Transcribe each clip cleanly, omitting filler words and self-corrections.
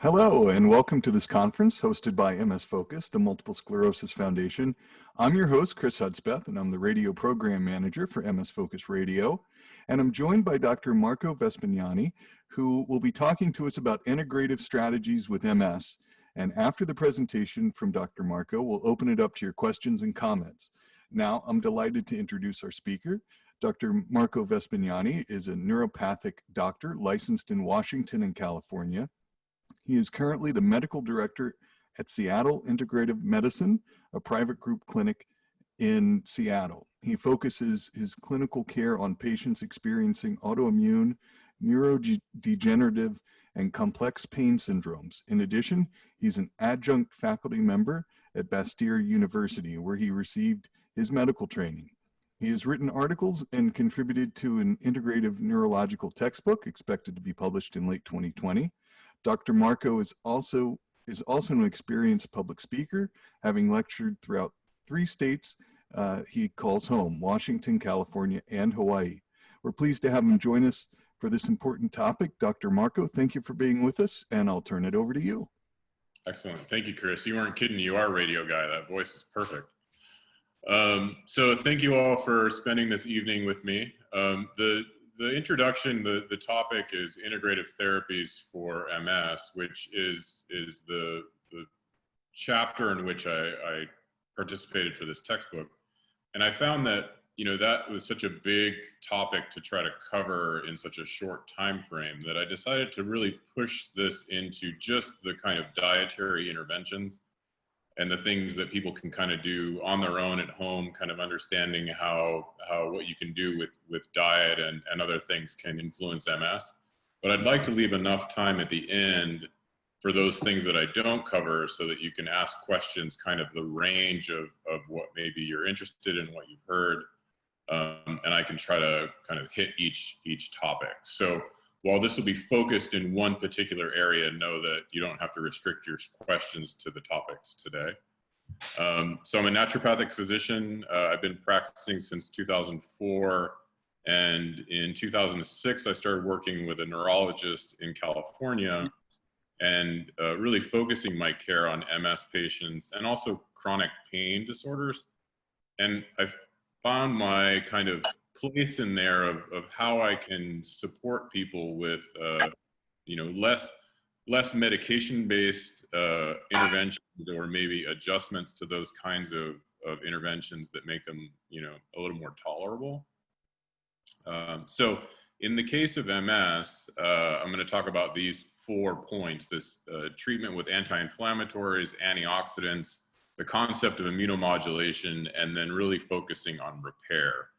Hello, and welcome to this conference hosted by MS Focus, the Multiple Sclerosis Foundation. I'm your host, Chris Hudspeth, and I'm the radio program manager for MS Focus Radio. And I'm joined by Dr. Marco Vespignani, who will be talking to us about integrative strategies with MS. And after the presentation from Dr. Marco, we'll open it up to your questions and comments. Now, I'm delighted to introduce our speaker. Dr. Marco Vespignani is a neuropathic doctor licensed in Washington and California. He is currently the medical director at Seattle Integrative Medicine, a private group clinic in Seattle. He focuses his clinical care on patients experiencing autoimmune, neurodegenerative, and complex pain syndromes. In addition, he's an adjunct faculty member at Bastyr University, where he received his medical training. He has written articles and contributed to an integrative neurological textbook expected to be published in late 2020. Dr. Marco is also an experienced public speaker, having lectured throughout 3 states he calls home: Washington, California, and Hawaii. We're pleased to have him join us for this important topic. Dr. Marco, thank you for being with us, and I'll turn it over to you. Excellent. Thank you, Chris. You weren't kidding. You are a radio guy. That voice is perfect. So thank you all for spending this evening with me. The introduction, the topic is integrative therapies for MS, which is the chapter in which I participated for this textbook. And I found that, that was such a big topic to try to cover in such a short time frame that I decided to really push this into just the kind of dietary interventions and the things that people can kind of do on their own at home, kind of understanding how what you can do with diet and other things can influence MS. But I'd like to leave enough time at the end for those things that I don't cover so that you can ask questions, kind of the range of what maybe you're interested in, what you've heard, and I can try to kind of hit each topic. So while this will be focused in one particular area, know that you don't have to restrict your questions to the topics today. So I'm a naturopathic physician. I've been practicing since 2004. And in 2006, I started working with a neurologist in California and really focusing my care on MS patients and also chronic pain disorders. And I found my kind of place in there of how I can support people with, less medication-based interventions or maybe adjustments to those kinds of interventions that make them, a little more tolerable. So in the case of MS, I'm going to talk about these 4 points: this treatment with anti-inflammatories, antioxidants, the concept of immunomodulation, and then really focusing on repair.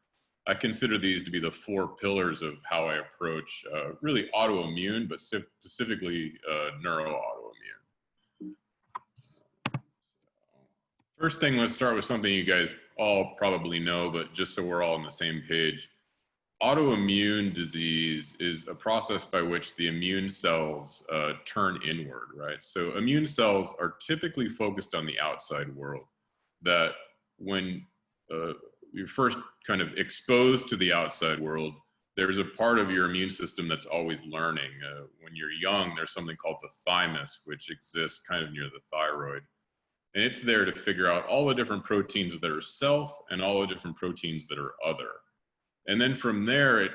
I consider these to be the 4 pillars of how I approach really autoimmune, but specifically neuroautoimmune. First thing, let's start with something you guys all probably know, but just so we're all on the same page. Autoimmune disease is a process by which the immune cells turn inward, right? So immune cells are typically focused on the outside world, that when you're first kind of exposed to the outside world, there's a part of your immune system that's always learning. When you're young, there's something called the thymus, which exists kind of near the thyroid. And it's there to figure out all the different proteins that are self and all the different proteins that are other. And then from there, it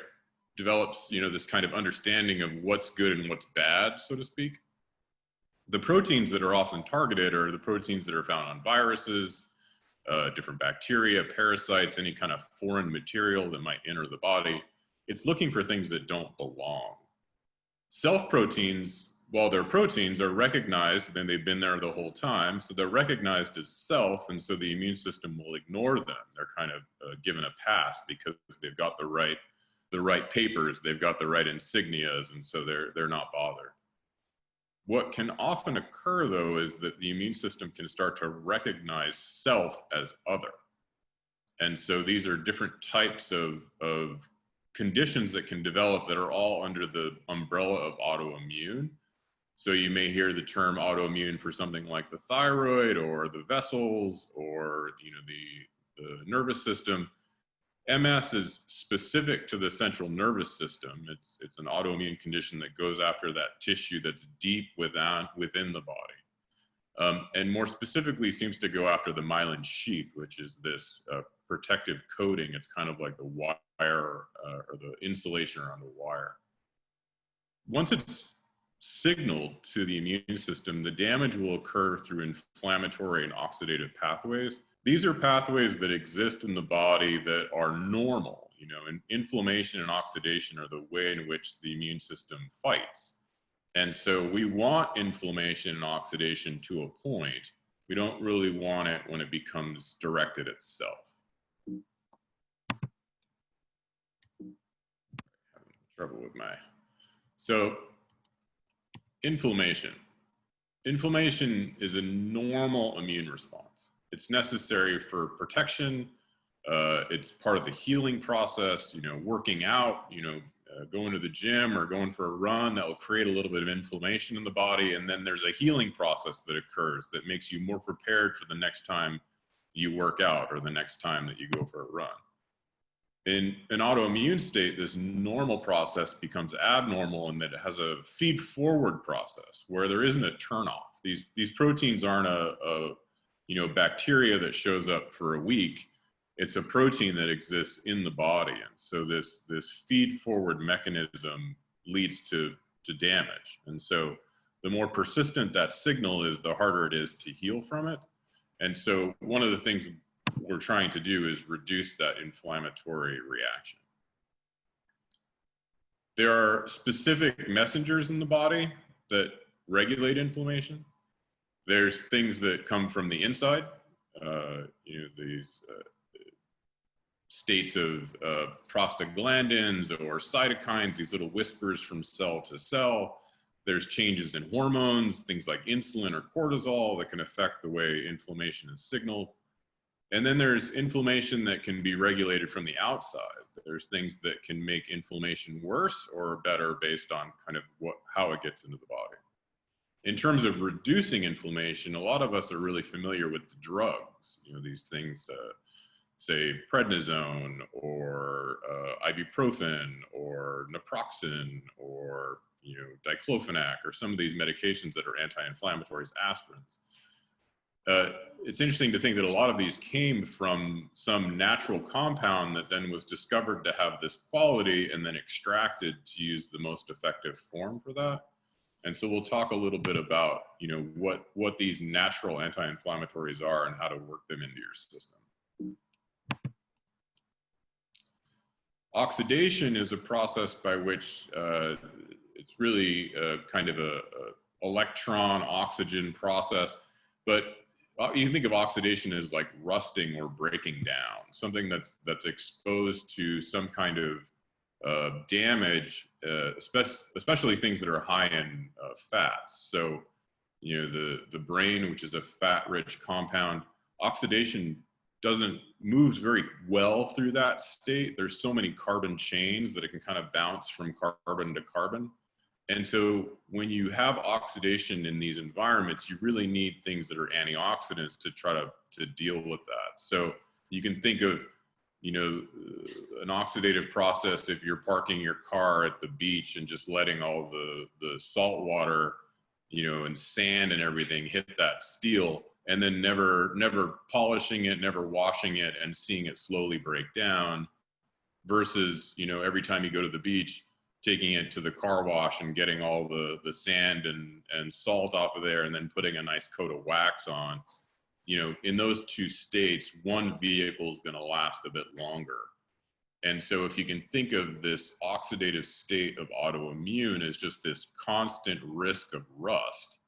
develops, this kind of understanding of what's good and what's bad, so to speak. The proteins that are often targeted are the proteins that are found on viruses, different bacteria, parasites, any kind of foreign material that might enter the body. It's looking for things that don't belong. Self-proteins, while they're proteins, are recognized, and they've been there the whole time, so they're recognized as self, and so the immune system will ignore them. They're kind of given a pass because they've got the right papers, they've got the right insignias, and so they're not bothered. What can often occur, though, is that the immune system can start to recognize self as other. And so these are different types of conditions that can develop that are all under the umbrella of autoimmune. So you may hear the term autoimmune for something like the thyroid or the vessels or the nervous system. MS is specific to the central nervous system. It's an autoimmune condition that goes after that tissue that's deep within the body. And more specifically seems to go after the myelin sheath, which is this protective coating. It's kind of like the wire or the insulation around the wire. Once it's signaled to the immune system, the damage will occur through inflammatory and oxidative pathways. These are pathways that exist in the body that are normal, you know, and inflammation and oxidation are the way in which the immune system fights. And so we want inflammation and oxidation to a point. We don't really want it when it becomes directed at itself. Having trouble with my... So inflammation. Inflammation is a normal immune response. It's necessary for protection. It's part of the healing process, you know, working out, you know, going to the gym or going for a run, that will create a little bit of inflammation in the body. And then there's a healing process that occurs that makes you more prepared for the next time you work out or the next time that you go for a run. In an autoimmune state, this normal process becomes abnormal, and that it has a feed forward process where there isn't a turnoff. These proteins aren't a bacteria that shows up for a week. It's a protein that exists in the body. And so this feed forward mechanism leads to damage. And so the more persistent that signal is, the harder it is to heal from it. And so one of the things we're trying to do is reduce that inflammatory reaction. There are specific messengers in the body that regulate inflammation. There's things that come from the inside, these states of prostaglandins or cytokines, these little whispers from cell to cell. There's changes in hormones, things like insulin or cortisol that can affect the way inflammation is signaled. And then there's inflammation that can be regulated from the outside. There's things that can make inflammation worse or better based on kind of how it gets into the body. In terms of reducing inflammation, a lot of us are really familiar with the drugs, you know, these things, say prednisone or ibuprofen or naproxen or, you know, diclofenac or some of these medications that are anti-inflammatories, aspirins. It's interesting to think that a lot of these came from some natural compound that then was discovered to have this quality and then extracted to use the most effective form for that. And so we'll talk a little bit about, you know, what these natural anti-inflammatories are and how to work them into your system. Oxidation is a process by which it's really kind of a electron oxygen process, but you can think of oxidation as like rusting or breaking down, something that's exposed to some kind of damage, especially things that are high in fats. So, you know, the brain, which is a fat-rich compound, oxidation moves very well through that state. There's so many carbon chains that it can kind of bounce from carbon to carbon. And so when you have oxidation in these environments, you really need things that are antioxidants to try to deal with that. So you can think of, you know, an oxidative process if you're parking your car at the beach and just letting all the salt water, you know, and sand and everything hit that steel, and then never polishing it, never washing it, and seeing it slowly break down, versus, you know, every time you go to the beach, taking it to the car wash and getting all the sand and salt off of there and then putting a nice coat of wax on. You know, in those two states, one vehicle is going to last a bit longer. And so if you can think of this oxidative state of autoimmune as just this constant risk of rust,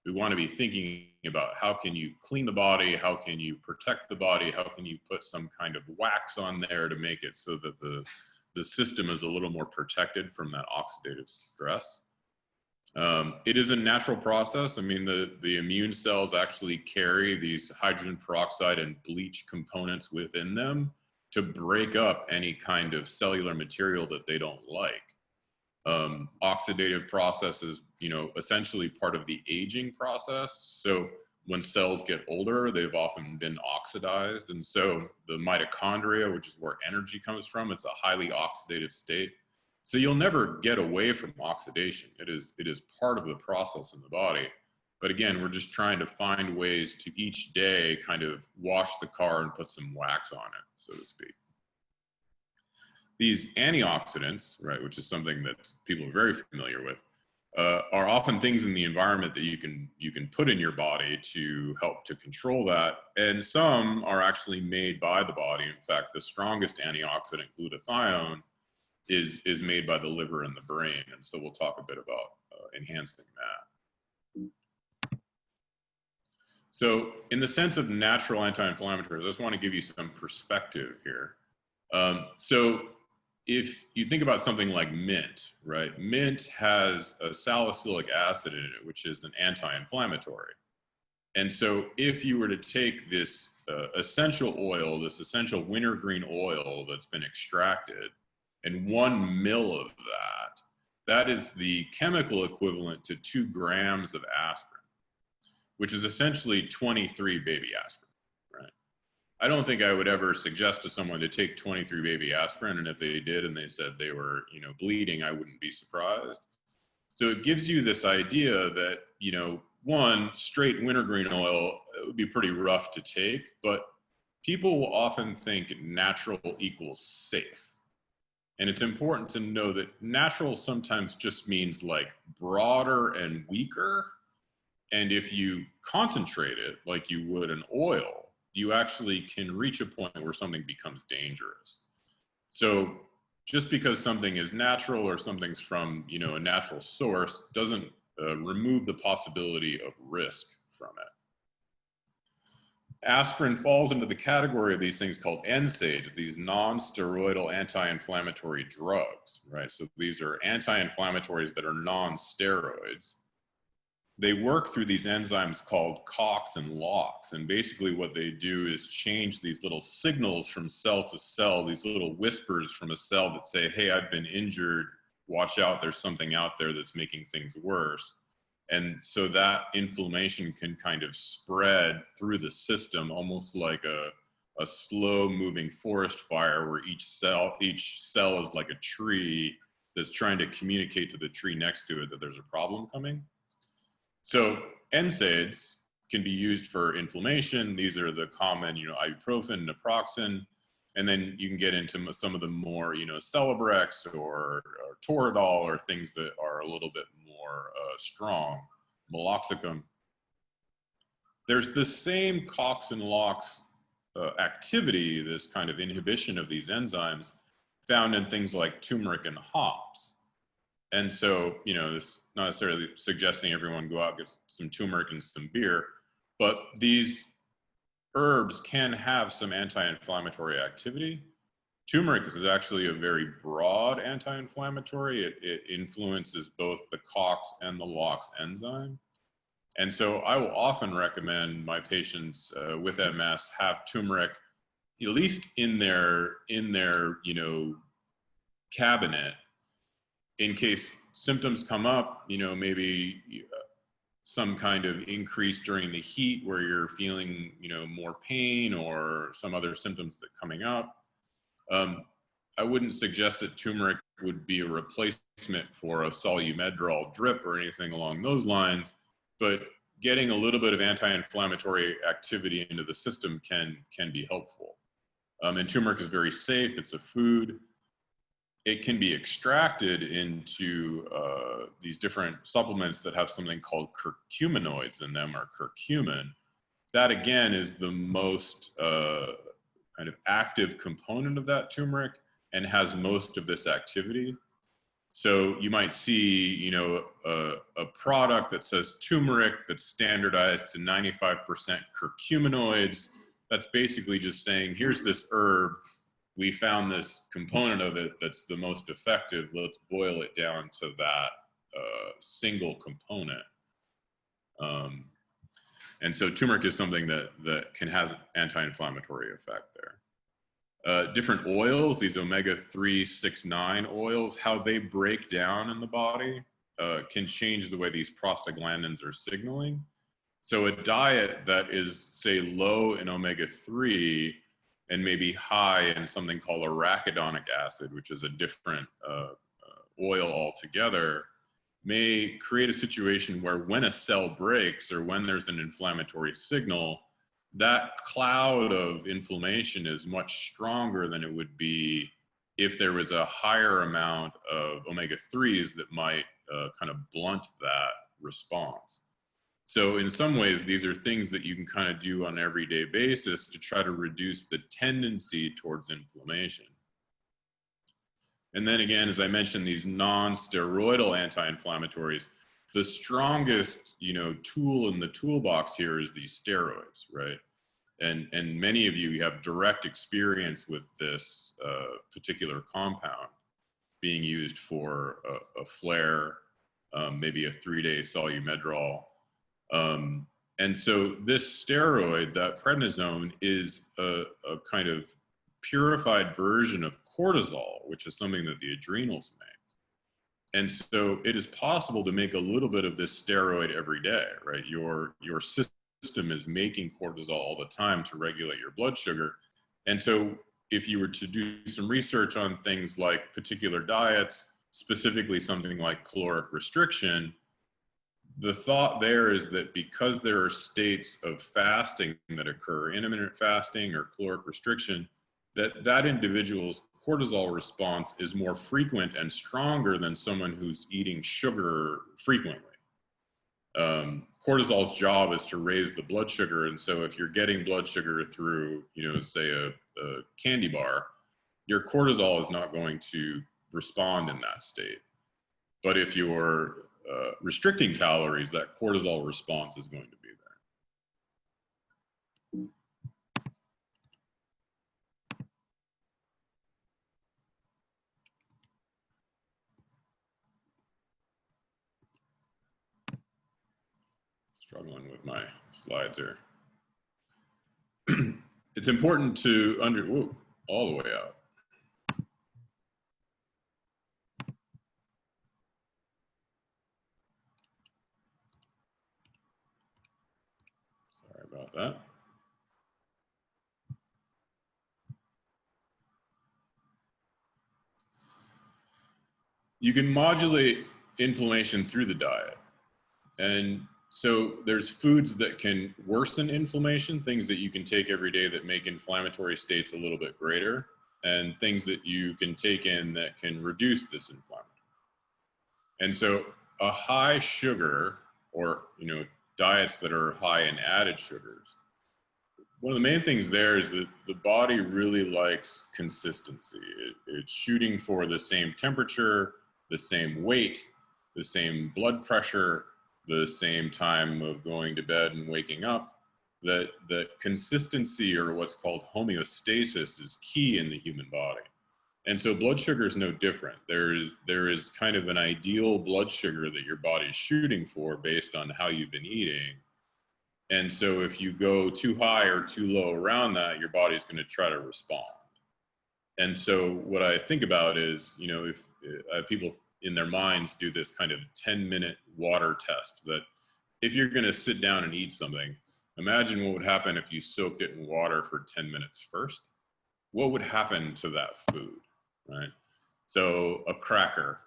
we want to be thinking about how can you clean the body, how can you protect the body, how can you put some kind of wax on there to make it so that the system is a little more protected from that oxidative stress. It is a natural process. I mean, the immune cells actually carry these hydrogen peroxide and bleach components within them to break up any kind of cellular material that they don't like. Oxidative process is, you know, essentially part of the aging process. So when cells get older, they've often been oxidized. And so the mitochondria, which is where energy comes from, it's a highly oxidative state. So you'll never get away from oxidation. It is part of the process in the body. But again, we're just trying to find ways to each day kind of wash the car and put some wax on it, so to speak. These antioxidants, right, which is something that people are very familiar with, are often things in the environment that you can put in your body to help to control that. And some are actually made by the body. In fact, the strongest antioxidant, glutathione, is made by the liver and the brain. And so we'll talk a bit about enhancing that. So in the sense of natural anti-inflammatories, I just want to give you some perspective here. So if you think about something like mint, right? Mint has a salicylic acid in it, which is an anti-inflammatory. And so if you were to take this essential oil, this essential wintergreen oil that's been extracted, and 1 ml of that is the chemical equivalent to 2 grams of aspirin, which is essentially 23 baby aspirin. I don't think I would ever suggest to someone to take 23 baby aspirin, and if they did and they said they were, bleeding, I wouldn't be surprised. So it gives you this idea that, one, straight wintergreen oil, it would be pretty rough to take, but people will often think natural equals safe. And it's important to know that natural sometimes just means like broader and weaker. And if you concentrate it like you would an oil, you actually can reach a point where something becomes dangerous. So just because something is natural or something's from, a natural source doesn't remove the possibility of risk from it. Aspirin falls into the category of these things called NSAIDs, these non-steroidal anti-inflammatory drugs, right? So these are anti-inflammatories that are non-steroids. They work through these enzymes called COX and LOX. And basically what they do is change these little signals from cell to cell, these little whispers from a cell that say, hey, I've been injured, watch out, there's something out there that's making things worse. And so that inflammation can kind of spread through the system, almost like a slow moving forest fire where each cell is like a tree that's trying to communicate to the tree next to it that there's a problem coming. So NSAIDs can be used for inflammation. These are the common, ibuprofen, naproxen, and then you can get into some of the more, Celebrex or Toradol or things that are a little bit more strong, meloxicam. There's the same COX and LOX activity, this kind of inhibition of these enzymes found in things like turmeric and hops. And so, this not necessarily suggesting everyone go out and get some turmeric and some beer, but these herbs can have some anti-inflammatory activity. Turmeric is actually a very broad anti-inflammatory. It influences both the COX and the LOX enzyme. And so I will often recommend my patients with MS have turmeric at least in their cabinet, in case symptoms come up, maybe some kind of increase during the heat where you're feeling, more pain or some other symptoms that are coming up. I wouldn't suggest that turmeric would be a replacement for a Solumedrol drip or anything along those lines, but getting a little bit of anti-inflammatory activity into the system can be helpful. And turmeric is very safe. It's a food. It can be extracted into these different supplements that have something called curcuminoids in them, or curcumin. That again is the most kind of active component of that turmeric and has most of this activity. So you might see, a product that says turmeric that's standardized to 95% curcuminoids. That's basically just saying, here's this herb. We found this component of it that's the most effective. Let's boil it down to that single component. And so turmeric is something that can have anti-inflammatory effect there. Different oils, these omega-3, 6, 9 oils, how they break down in the body can change the way these prostaglandins are signaling. So a diet that is, say, low in omega-3 and maybe high in something called arachidonic acid, which is a different oil altogether, may create a situation where when a cell breaks or when there's an inflammatory signal, that cloud of inflammation is much stronger than it would be if there was a higher amount of omega-3s that might kind of blunt that response. So in some ways, these are things that you can kind of do on an everyday basis to try to reduce the tendency towards inflammation. And then again, as I mentioned, these non-steroidal anti-inflammatories, the strongest, tool in the toolbox here is these steroids, right? And many of you have direct experience with this particular compound being used for a flare, maybe a 3-day solumedrol. And so this steroid, that prednisone, is a kind of purified version of cortisol, which is something that the adrenals make. And so it is possible to make a little bit of this steroid every day, right? Your system is making cortisol all the time to regulate your blood sugar. And so if you were to do some research on things like particular diets, specifically something like caloric restriction, the thought there is that because there are states of fasting that occur, intermittent fasting or caloric restriction, that individual's cortisol response is more frequent and stronger than someone who's eating sugar frequently. Cortisol's job is to raise the blood sugar, and so if you're getting blood sugar through, say a candy bar, your cortisol is not going to respond in that state. But if you're restricting calories, that cortisol response is going to be there. Struggling with my slides here. It's important to all the way out. Sorry about that. You can modulate inflammation through the diet. And so there's foods that can worsen inflammation, things that you can take every day that make inflammatory states a little bit greater, and things that you can take in that can reduce this inflammation. And so a high sugar, or diets that are high in added sugars, one of the main things there is that the body really likes consistency. It's shooting for the same temperature, the same weight, the same blood pressure, the same time of going to bed and waking up. That consistency, or what's called homeostasis, is key in the human body. And so blood sugar is no different. There is kind of an ideal blood sugar that your body is shooting for based on how you've been eating. And so if you go too high or too low around that, your body's going to try to respond. And so what I think about is, if people in their minds do this kind of 10-minute water test, that if you're going to sit down and eat something, imagine what would happen if you soaked it in water for 10 minutes first. What would happen to that food, right? So a cracker,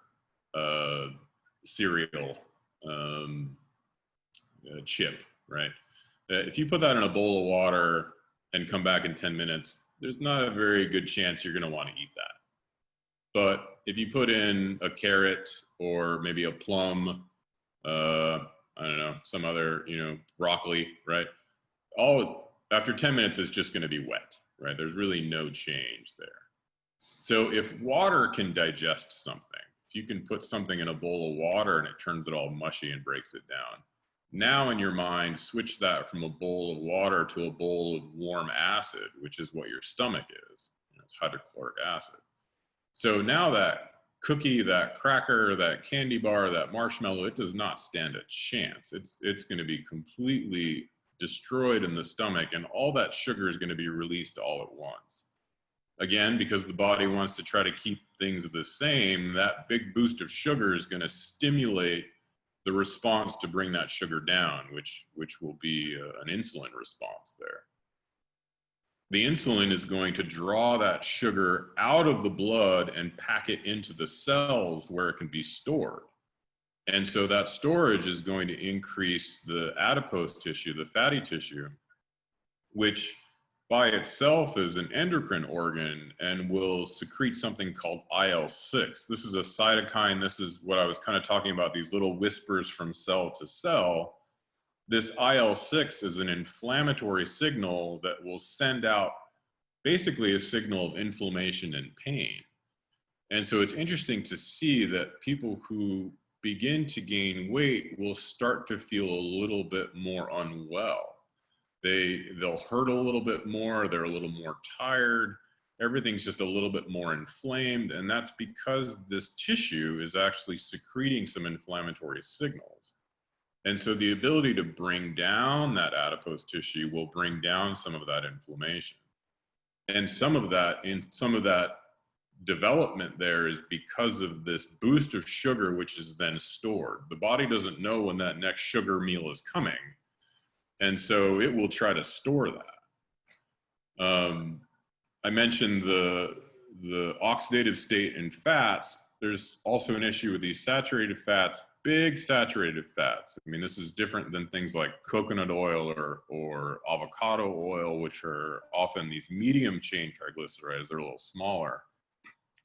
cereal, a chip, right? If you put that in a bowl of water and come back in 10 minutes, there's not a very good chance you're going to want to eat that. But if you put in a carrot or maybe a plum, I don't know, some other, broccoli, right? After 10 minutes, it's just going to be wet, right? There's really no change there. So if water can digest something, if you can put something in a bowl of water and it turns it all mushy and breaks it down, now in your mind, switch that from a bowl of water to a bowl of warm acid, which is what your stomach is. It's hydrochloric acid. So now that cookie, that cracker, that candy bar, that marshmallow, it does not stand a chance. It's going to be completely destroyed in the stomach, and all that sugar is going to be released all at once. Again, because the body wants to try to keep things the same, that big boost of sugar is going to stimulate the response to bring that sugar down, which will be an insulin response there. The insulin is going to draw that sugar out of the blood and pack it into the cells where it can be stored. And so that storage is going to increase the adipose tissue, the fatty tissue, which by itself is an endocrine organ and will secrete something called IL-6. This is a cytokine. This is what I was kind of talking about, these little whispers from cell to cell. This IL-6 is an inflammatory signal that will send out basically a signal of inflammation and pain. And so it's interesting to see that people who begin to gain weight will start to feel a little bit more unwell. They'll hurt a little bit more, they're a little more tired, everything's just a little bit more inflamed, and that's because this tissue is actually secreting some inflammatory signals. And so the ability to bring down that adipose tissue will bring down some of that inflammation. And some of that development there is because of this boost of sugar, which is then stored. The body doesn't know when that next sugar meal is coming. And so it will try to store that. I mentioned the oxidative state in fats. There's also an issue with these saturated fats, big saturated fats. I mean, this is different than things like coconut oil or avocado oil, which are often these medium chain triglycerides. They're a little smaller.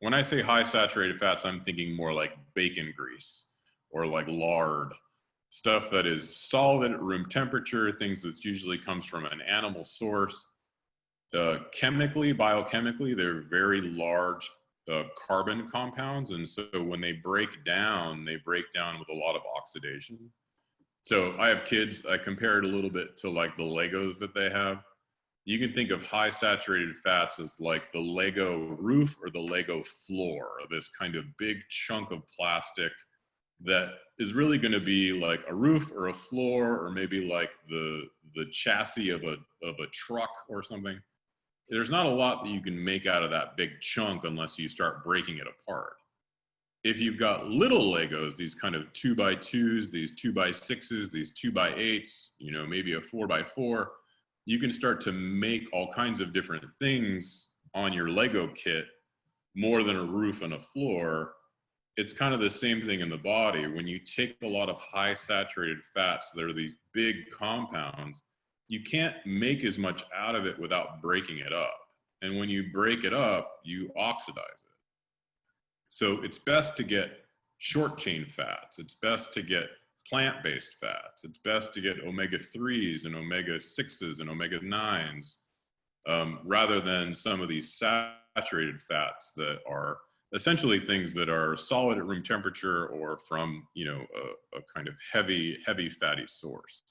When I say high saturated fats, I'm thinking more like bacon grease or like lard. Stuff that is solid at room temperature, things that usually comes from an animal source. Biochemically, they're very large carbon compounds. And so when they break down with a lot of oxidation. So I have kids, I compare it a little bit to like the Legos that they have. You can think of high saturated fats as like the Lego roof or the Lego floor, this kind of big chunk of plastic that is really going to be like a roof or a floor, or maybe like the chassis of a truck or something. There's not a lot that you can make out of that big chunk unless you start breaking it apart. If you've got little Legos, these kind of 2x2s, these 2x6s, these 2x8s, maybe a 4x4, you can start to make all kinds of different things on your Lego kit, more than a roof and a floor. It's kind of the same thing in the body. When you take a lot of high saturated fats that are these big compounds, you can't make as much out of it without breaking it up. And when you break it up, you oxidize it. So it's best to get short chain fats. It's best to get plant-based fats. It's best to get omega-3s and omega-6s and omega-9s rather than some of these saturated fats that are essentially things that are solid at room temperature or from, a kind of heavy fatty source.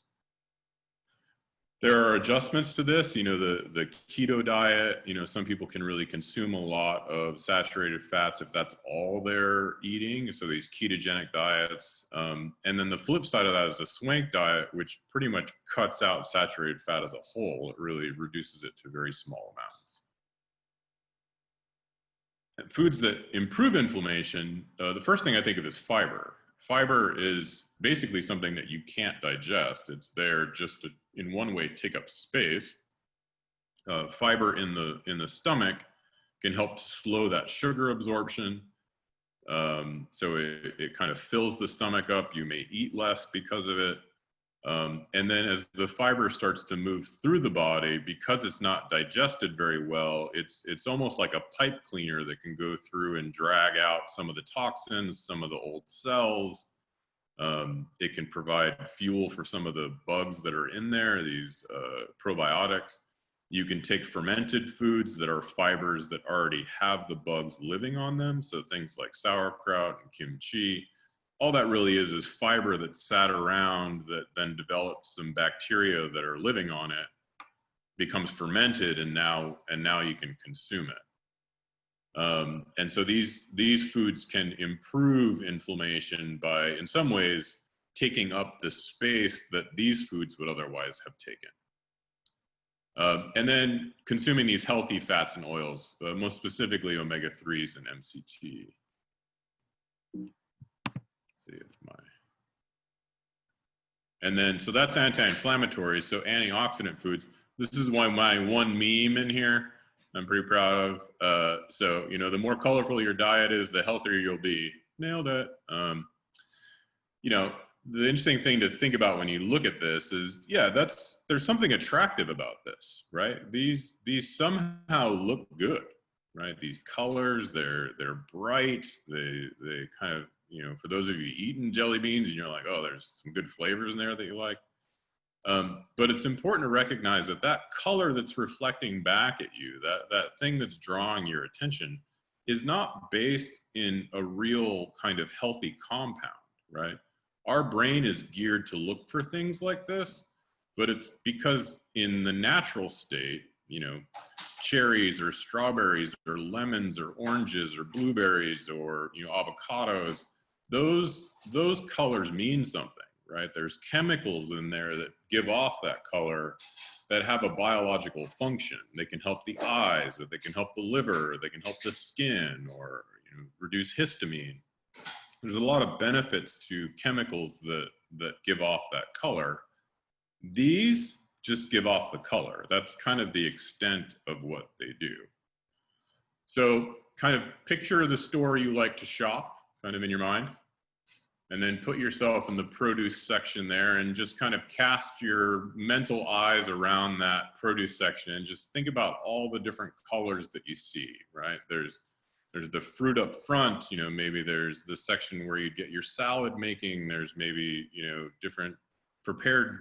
There are adjustments to this, the keto diet, some people can really consume a lot of saturated fats if that's all they're eating. So these ketogenic diets. And then the flip side of that is the swank diet, which pretty much cuts out saturated fat as a whole. It really reduces it to very small amounts. And foods that improve inflammation, the first thing I think of is fiber. Fiber is basically something that you can't digest. It's there just to, in one way, take up space. Fiber in the stomach can help to slow that sugar absorption. So it kind of fills the stomach up. You may eat less because of it. And then as the fiber starts to move through the body, because it's not digested very well, it's almost like a pipe cleaner that can go through and drag out some of the toxins, some of the old cells. It can provide fuel for some of the bugs that are in there, these probiotics. You can take fermented foods that are fibers that already have the bugs living on them. So things like sauerkraut and kimchi. All that really is fiber that sat around that then developed some bacteria that are living on it, becomes fermented, and now you can consume it. And so these foods can improve inflammation by, in some ways, taking up the space that these foods would otherwise have taken. And then consuming these healthy fats and oils, most specifically omega-3s and MCT. See if And then, so that's anti-inflammatory. So antioxidant foods. This is why my one meme in here, I'm pretty proud of. So, you know, the more colorful your diet is, the healthier you'll be. Nailed it. You know, the interesting thing to think about when you look at this is, yeah, there's something attractive about this, right? These somehow look good, right? These colors, they're bright. They kind of, you know, for those of you eating jelly beans and you're like, oh, there's some good flavors in there that you like. But it's important to recognize that that color that's reflecting back at you, that thing that's drawing your attention, is not based in a real kind of healthy compound, right? Our brain is geared to look for things like this, but it's because in the natural state, you know, cherries or strawberries or lemons or oranges or blueberries or, you know, avocados, those colors mean something, right? There's chemicals in there that give off that color that have a biological function. They can help the eyes, or they can help the liver, or they can help the skin, or, you know, reduce histamine. There's a lot of benefits to chemicals that give off that color. These just give off the color. That's kind of the extent of what they do. So kind of picture the store you like to shop kind of in your mind, and then put yourself in the produce section there and just kind of cast your mental eyes around that produce section and just think about all the different colors that you see, right? There's the fruit up front, you know, maybe there's the section where you get your salad making, there's maybe, you know, different prepared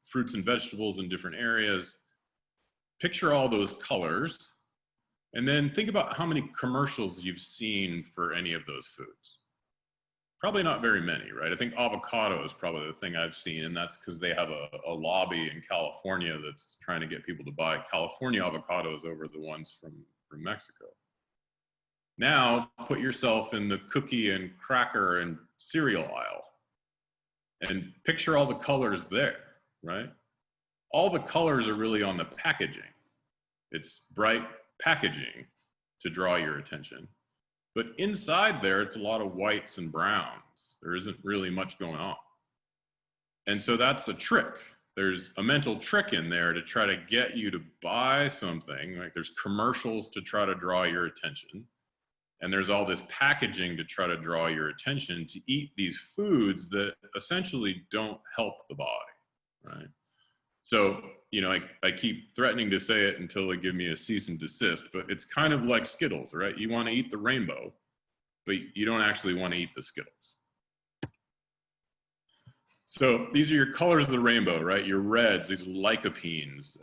fruits and vegetables in different areas. Picture all those colors, and then think about how many commercials you've seen for any of those foods. Probably not very many, right? I think avocado is probably the thing I've seen, and that's because they have a lobby in California that's trying to get people to buy California avocados over the ones from Mexico. Now, put yourself in the cookie and cracker and cereal aisle and picture all the colors there, right? All the colors are really on the packaging. It's bright packaging to draw your attention. But inside there, it's a lot of whites and browns. There isn't really much going on. And so that's a trick. There's a mental trick in there to try to get you to buy something. Like there's commercials to try to draw your attention. And there's all this packaging to try to draw your attention to eat these foods that essentially don't help the body, right? So, you know, I keep threatening to say it until they give me a cease and desist, but it's kind of like Skittles, right? You want to eat the rainbow, but you don't actually want to eat the Skittles. So these are your colors of the rainbow, right? Your reds, these are lycopenes.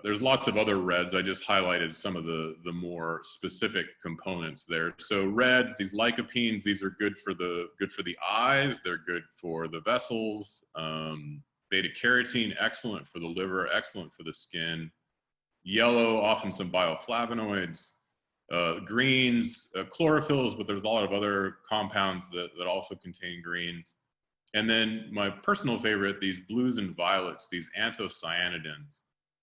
There's lots of other reds. I just highlighted some of the more specific components there. So reds, these lycopenes, these are good for the eyes. They're good for the vessels. Beta carotene, excellent for the liver, excellent for the skin. Yellow, often some bioflavonoids. Greens, chlorophylls, but there's a lot of other compounds that also contain greens. And then my personal favorite, these blues and violets, these anthocyanidins.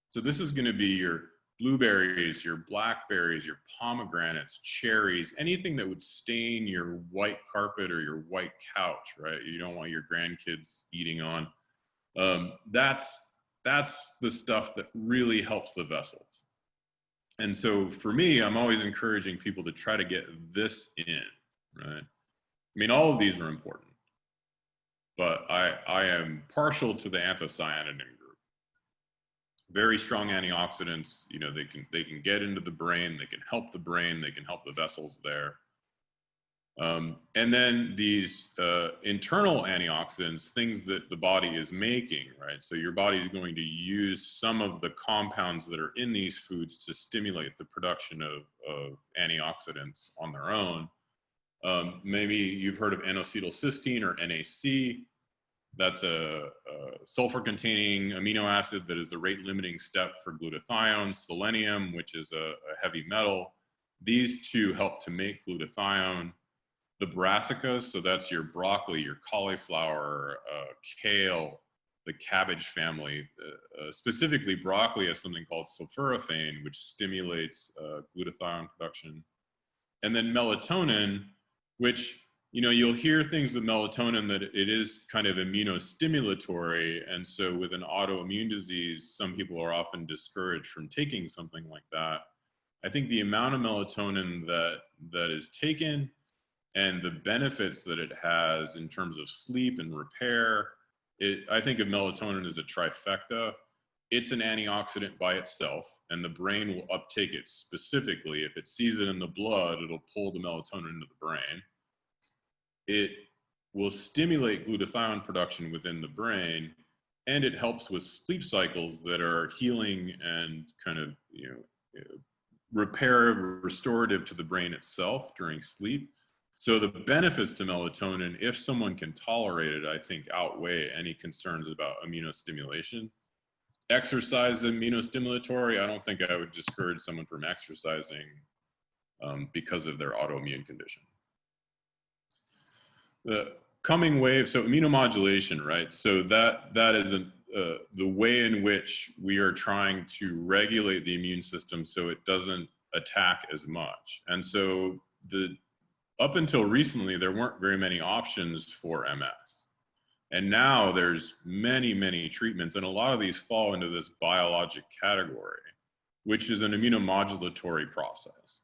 So this is going to be your blueberries, your blackberries, your pomegranates, cherries, anything that would stain your white carpet or your white couch, right? You don't want your grandkids eating on. That's the stuff that really helps the vessels. And so for me, I'm always encouraging people to try to get this in, right? I mean, all of these are important, but I am partial to the anthocyanidin group. Very strong antioxidants, you know, they can get into the brain, they can help the brain, they can help the vessels there. And then these internal antioxidants, things that the body is making, right? So your body is going to use some of the compounds that are in these foods to stimulate the production of antioxidants on their own. Maybe you've heard of N-acetylcysteine or NAC. That's a sulfur-containing amino acid that is the rate-limiting step for glutathione. Selenium, which is a heavy metal. These two help to make glutathione. The brassicas, so that's your broccoli, your cauliflower, kale, the cabbage family. Specifically, broccoli has something called sulforaphane, which stimulates glutathione production. And then melatonin, which you'll hear things with melatonin that it is kind of immunostimulatory. And so with an autoimmune disease, some people are often discouraged from taking something like that. I think the amount of melatonin that is taken and the benefits that it has in terms of sleep and repair, I think of melatonin as a trifecta. It's an antioxidant by itself, and the brain will uptake it specifically. If it sees it in the blood, it'll pull the melatonin into the brain. It will stimulate glutathione production within the brain, and it helps with sleep cycles that are healing and kind of, restorative to the brain itself during sleep. So the benefits to melatonin, if someone can tolerate it, I think outweigh any concerns about immunostimulation. Exercise immunostimulatory, I don't think I would discourage someone from exercising because of their autoimmune condition. The coming wave, so immunomodulation, right? So that is the way in which we are trying to regulate the immune system so it doesn't attack as much. And so up until recently, there weren't very many options for MS. And now there's many, many treatments, and a lot of these fall into this biologic category, which is an immunomodulatory process.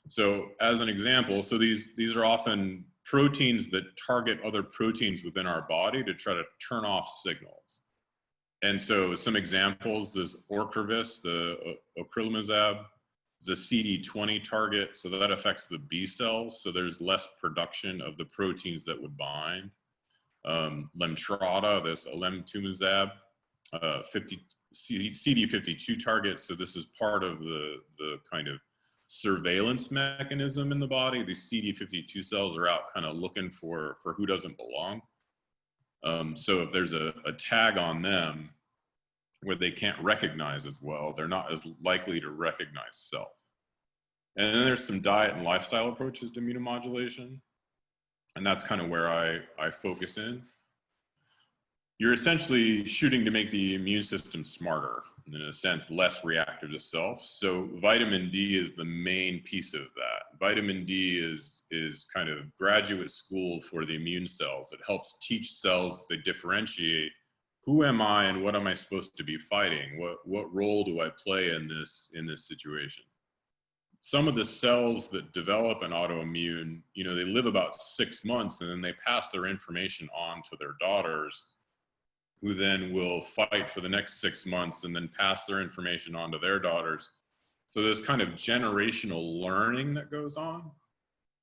So as an example, so these are often proteins that target other proteins within our body to try to turn off signals. And so some examples, this Ocrevus, the ocrelizumab, is a CD20 target, so that affects the B cells, so there's less production of the proteins that would bind. Lemtrada, this alemtuzumab, CD52 target, so this is part of the kind of surveillance mechanism in the body. These CD52 cells are out kind of looking for who doesn't belong. So if there's a tag on them where they can't recognize as well, they're not as likely to recognize self. And then there's some diet and lifestyle approaches to immunomodulation. And that's kind of where I focus in. You're essentially shooting to make the immune system smarter, in a sense, less reactive to self. So vitamin D is the main piece of that. Vitamin D is kind of graduate school for the immune cells. It helps teach cells to differentiate who am I and what am I supposed to be fighting? What role do I play in this situation? Some of the cells that develop an autoimmune, they live about 6 months, and then they pass their information on to their daughters, who then will fight for the next 6 months and then pass their information on to their daughters. So there's kind of generational learning that goes on.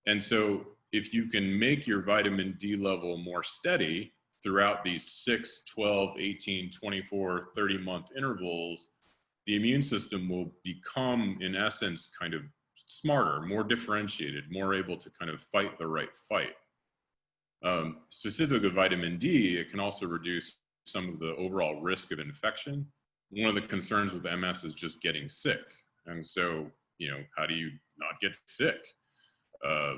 And so if you can make your vitamin D level more steady throughout these 6, 12, 18, 24, 30-month intervals, the immune system will become, in essence, kind of smarter, more differentiated, more able to kind of fight the right fight. Specifically with vitamin D, it can also reduce some of the overall risk of infection. One of the concerns with MS is just getting sick. And so, how do you not get sick?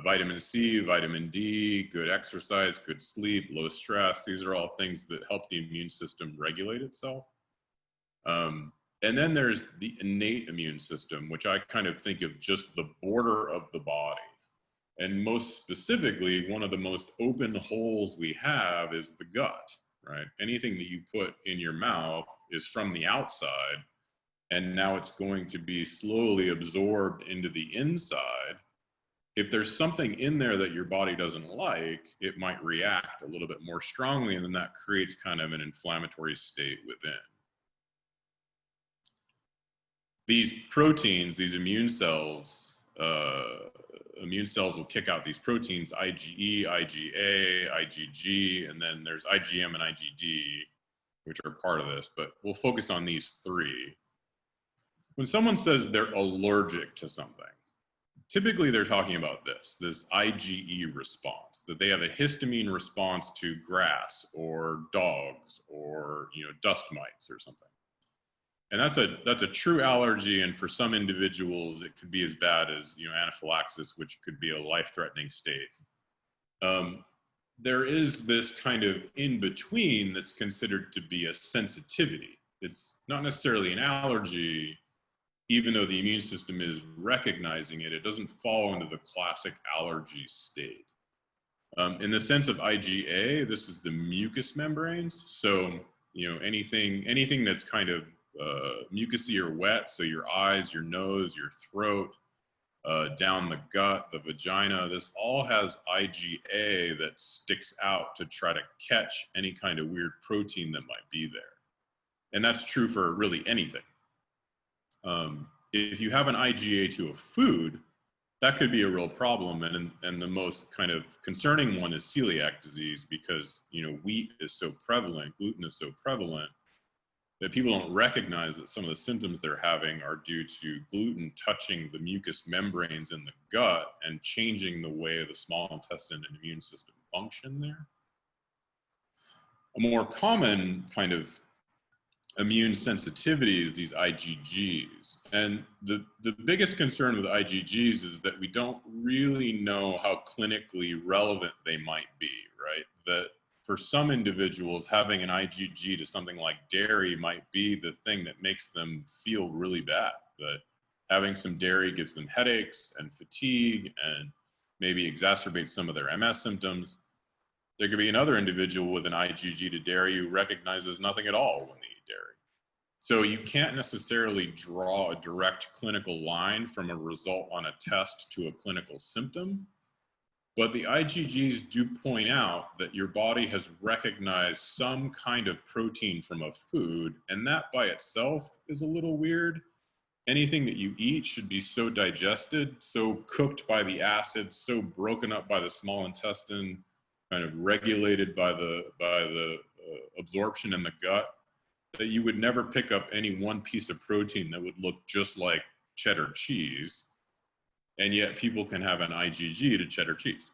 Vitamin C, vitamin D, good exercise, good sleep, low stress. These are all things that help the immune system regulate itself. And then there's the innate immune system, which I kind of think of just the border of the body. And most specifically, one of the most open holes we have is the gut, right? Anything that you put in your mouth is from the outside, and now it's going to be slowly absorbed into the inside. If there's something in there that your body doesn't like, it might react a little bit more strongly, and then that creates kind of an inflammatory state within. These proteins, these immune cells will kick out these proteins, IgE, IgA, IgG, and then there's IgM and IgD, which are part of this, but we'll focus on these three. When someone says they're allergic to something, typically they're talking about this IgE response, that they have a histamine response to grass or dogs or dust mites or something. And that's a true allergy, and for some individuals it could be as bad as anaphylaxis, which could be a life-threatening state. There is this kind of in-between that's considered to be a sensitivity. It's not necessarily an allergy, even though the immune system is recognizing it. It doesn't fall into the classic allergy state. In the sense of IgA, this is the mucous membranes. So, anything that's kind of mucousy or wet, so your eyes, your nose, your throat, down the gut, the vagina, this all has IgA that sticks out to try to catch any kind of weird protein that might be there. And that's true for really anything. If you have an IgA to a food, that could be a real problem. And the most kind of concerning one is celiac disease, because, wheat is so prevalent, gluten is so prevalent, that people don't recognize that some of the symptoms they're having are due to gluten touching the mucous membranes in the gut and changing the way the small intestine and immune system function there. A more common kind of immune sensitivity is these IgGs. And the biggest concern with IgGs is that we don't really know how clinically relevant they might be, right? That for some individuals, having an IgG to something like dairy might be the thing that makes them feel really bad. That having some dairy gives them headaches and fatigue and maybe exacerbates some of their MS symptoms. There could be another individual with an IgG to dairy who recognizes nothing at all when they eat dairy. So you can't necessarily draw a direct clinical line from a result on a test to a clinical symptom. But the IgGs do point out that your body has recognized some kind of protein from a food, and that by itself is a little weird. Anything that you eat should be so digested, so cooked by the acid, so broken up by the small intestine, kind of regulated by the absorption in the gut, that you would never pick up any one piece of protein that would look just like cheddar cheese. And yet people can have an IgG to cheddar cheese.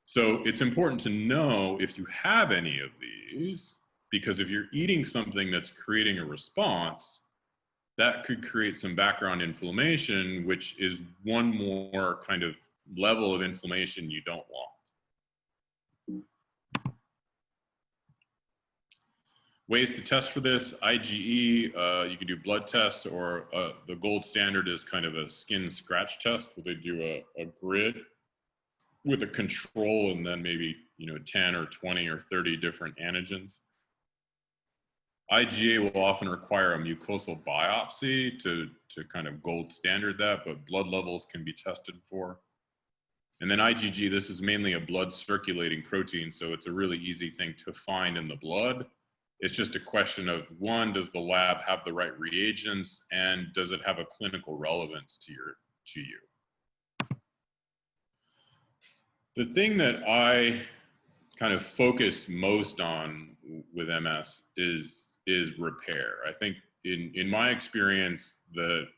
So it's important to know if you have any of these, because if you're eating something that's creating a response, that could create some background inflammation, which is one more kind of level of inflammation you don't want. Ways to test for this: IgE, you can do blood tests, or the gold standard is kind of a skin scratch test, where they do a grid with a control and then maybe 10 or 20 or 30 different antigens. IgA will often require a mucosal biopsy to kind of gold standard that, but blood levels can be tested for. And then IgG, this is mainly a blood circulating protein, so it's a really easy thing to find in the blood. It's just a question of, one, does the lab have the right reagents, and does it have a clinical relevance to you? The thing that I kind of focus most on with MS is repair. I think in my experience, the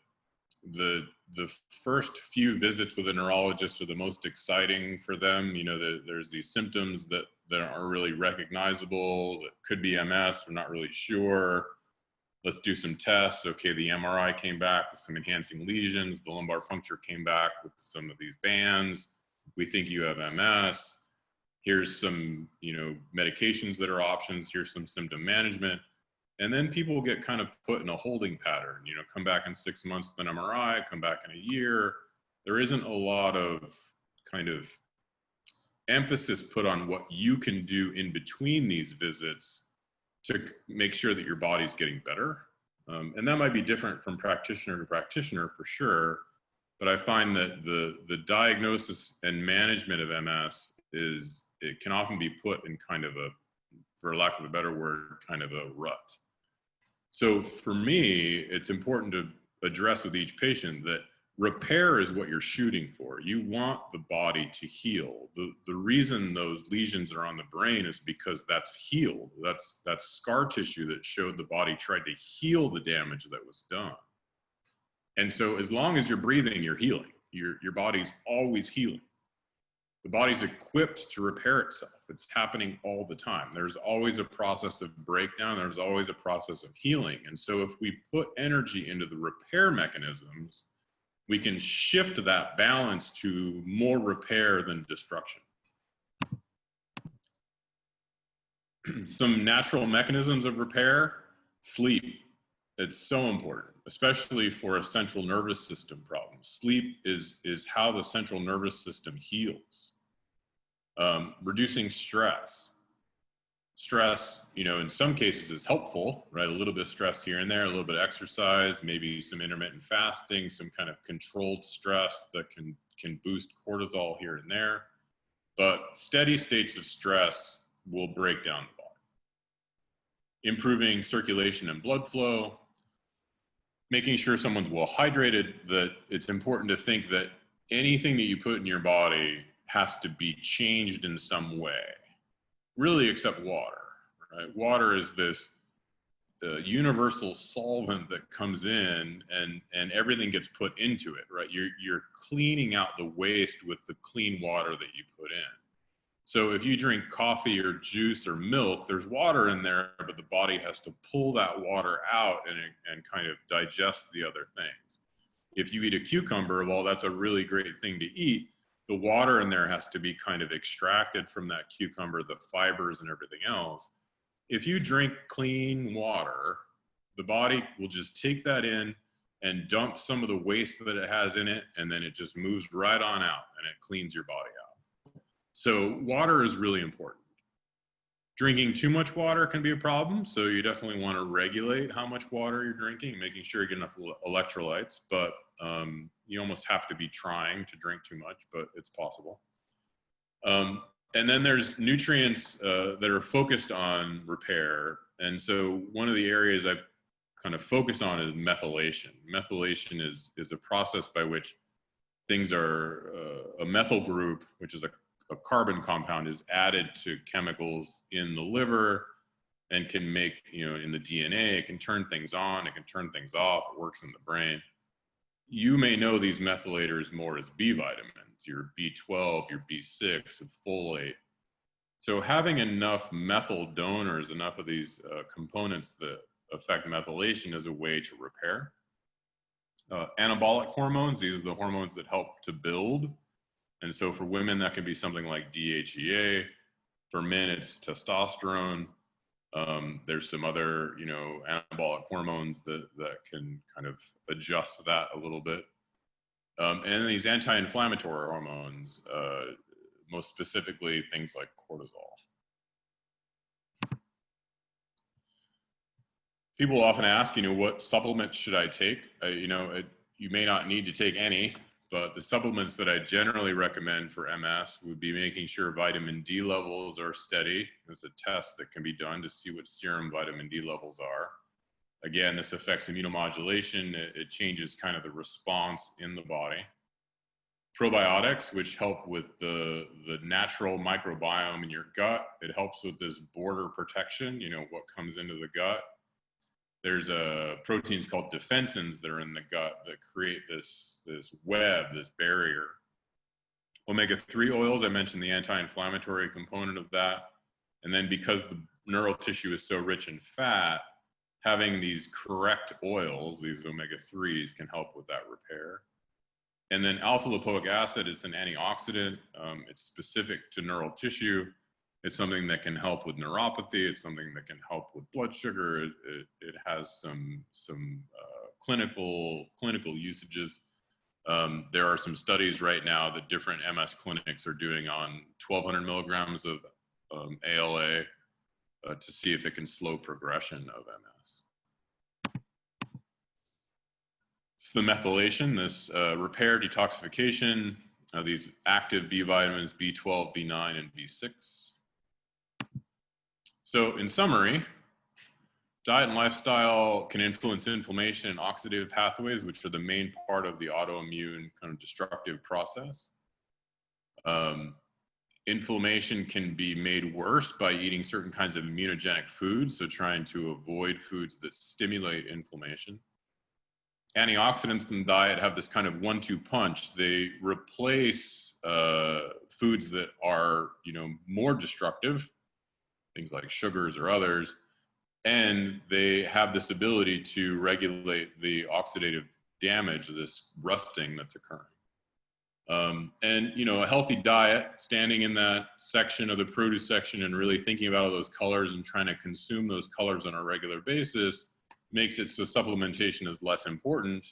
first few visits with a neurologist are the most exciting for them. There's these symptoms that aren't really recognizable. It could be MS, we're not really sure. Let's do some tests. Okay, the MRI came back with some enhancing lesions. The lumbar puncture came back with some of these bands. We think you have MS. Here's some, medications that are options. Here's some symptom management. And then people get kind of put in a holding pattern, come back in 6 months with an MRI, come back in a year. There isn't a lot of kind of emphasis put on what you can do in between these visits to make sure that your body's getting better. And that might be different from practitioner to practitioner for sure. But I find that the diagnosis and management of MS it can often be put in kind of for lack of a better word, kind of a rut. So for me, it's important to address with each patient that repair is what you're shooting for. You want the body to heal. The reason those lesions are on the brain is because that's healed. That's scar tissue that showed the body tried to heal the damage that was done. And so as long as you're breathing, you're healing. Your body's always healing. The body's equipped to repair itself. It's happening all the time. There's always a process of breakdown. There's always a process of healing. And so if we put energy into the repair mechanisms, we can shift that balance to more repair than destruction. Some natural mechanisms of repair: sleep. It's so important, especially for a central nervous system problem. Sleep is how the central nervous system heals. Reducing stress. Stress, in some cases is helpful, right? A little bit of stress here and there, a little bit of exercise, maybe some intermittent fasting, some kind of controlled stress that can boost cortisol here and there. But steady states of stress will break down the body. Improving circulation and blood flow, making sure someone's well hydrated, that it's important to think that anything that you put in your body has to be changed in some way, really except water, right? Water is this universal solvent that comes in and everything gets put into it, right? You're cleaning out the waste with the clean water that you put in. So if you drink coffee or juice or milk, there's water in there, but the body has to pull that water out and kind of digest the other things. If you eat a cucumber, well, that's a really great thing to eat. The water in there has to be kind of extracted from that cucumber, the fibers and everything else. If you drink clean water, the body will just take that in and dump some of the waste that it has in it, and then it just moves right on out and it cleans your body out. So water is really important. Drinking too much water can be a problem, so you definitely want to regulate how much water you're drinking, making sure you get enough electrolytes, but you almost have to be trying to drink too much, but it's possible. And then there's nutrients that are focused on repair, and so one of the areas I kind of focus on is methylation. Methylation is a process by which things are, a methyl group, which is a carbon compound, is added to chemicals in the liver and can make, in the DNA, it can turn things on, it can turn things off, it works in the brain. You may know these methylators more as B vitamins, your B12, your B6, and folate. So having enough methyl donors, enough of these components that affect methylation is a way to repair. Anabolic hormones, these are the hormones that help to build. And so for women, that can be something like DHEA. For men, it's testosterone. There's some other, anabolic hormones that can kind of adjust that a little bit. And these anti-inflammatory hormones, most specifically things like cortisol. People often ask, what supplements should I take? You may not need to take any, but the supplements that I generally recommend for MS would be making sure vitamin D levels are steady. There's a test that can be done to see what serum vitamin D levels are. Again, this affects immunomodulation. It changes kind of the response in the body. Probiotics, which help with the natural microbiome in your gut. It helps with this border protection, what comes into the gut. There's proteins called defensins that are in the gut that create this web, this barrier. Omega-3 oils, I mentioned the anti-inflammatory component of that. And then because the neural tissue is so rich in fat, having these correct oils, these omega-3s, can help with that repair. And then alpha lipoic acid, it's an antioxidant. It's specific to neural tissue. It's something that can help with neuropathy. It's something that can help with blood sugar. It has some clinical usages. There are some studies right now that different MS clinics are doing on 1,200 milligrams of ALA to see if it can slow progression of MS. So the methylation, this repair, detoxification, these active B vitamins, B12, B9, and B6. So in summary, diet and lifestyle can influence inflammation and oxidative pathways, which are the main part of the autoimmune kind of destructive process. Inflammation can be made worse by eating certain kinds of immunogenic foods, so trying to avoid foods that stimulate inflammation. Antioxidants in the diet have this kind of 1-2 punch. They replace foods that are, more destructive, things like sugars or others, and they have this ability to regulate the oxidative damage, this rusting that's occurring. And, a healthy diet, standing in that section of the produce section and really thinking about all those colors and trying to consume those colors on a regular basis makes it so supplementation is less important.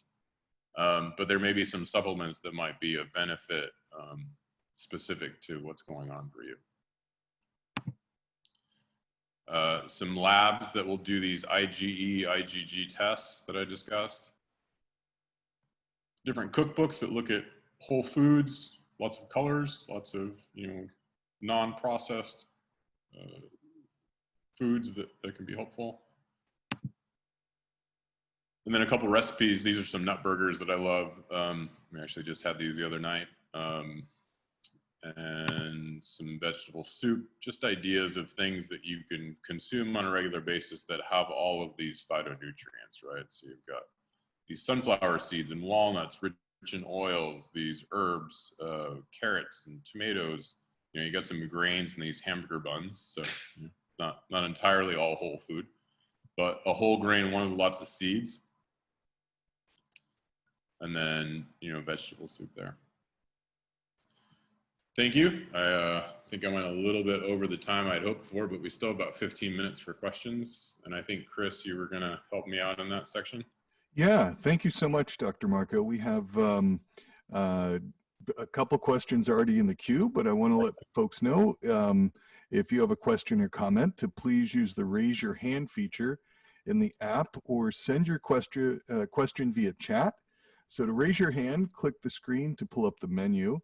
But there may be some supplements that might be of benefit. specific to what's going on for you. Some labs that will do these IgE, IgG tests that I discussed. Different cookbooks that look at whole foods, lots of colors, lots of, non-processed foods that can be helpful. And then a couple recipes. These are some nut burgers that I love. We actually just had these the other night. And some vegetable soup, just ideas of things that you can consume on a regular basis that have all of these phytonutrients, right? So you've got these sunflower seeds and walnuts rich in oils, these herbs, carrots and tomatoes. You got some grains in these hamburger buns, so not entirely all whole food, but a whole grain one with lots of seeds. And then, vegetable soup there. Thank you. I think I went a little bit over the time I'd hoped for, but we still have about 15 minutes for questions. And I think, Chris, you were going to help me out in that section. Yeah, thank you so much, Dr. Marco. We have a couple questions already in the queue, but I want to let folks know if you have a question or comment to please use the raise your hand feature in the app or send your question via chat. So to raise your hand, click the screen to pull up the menu.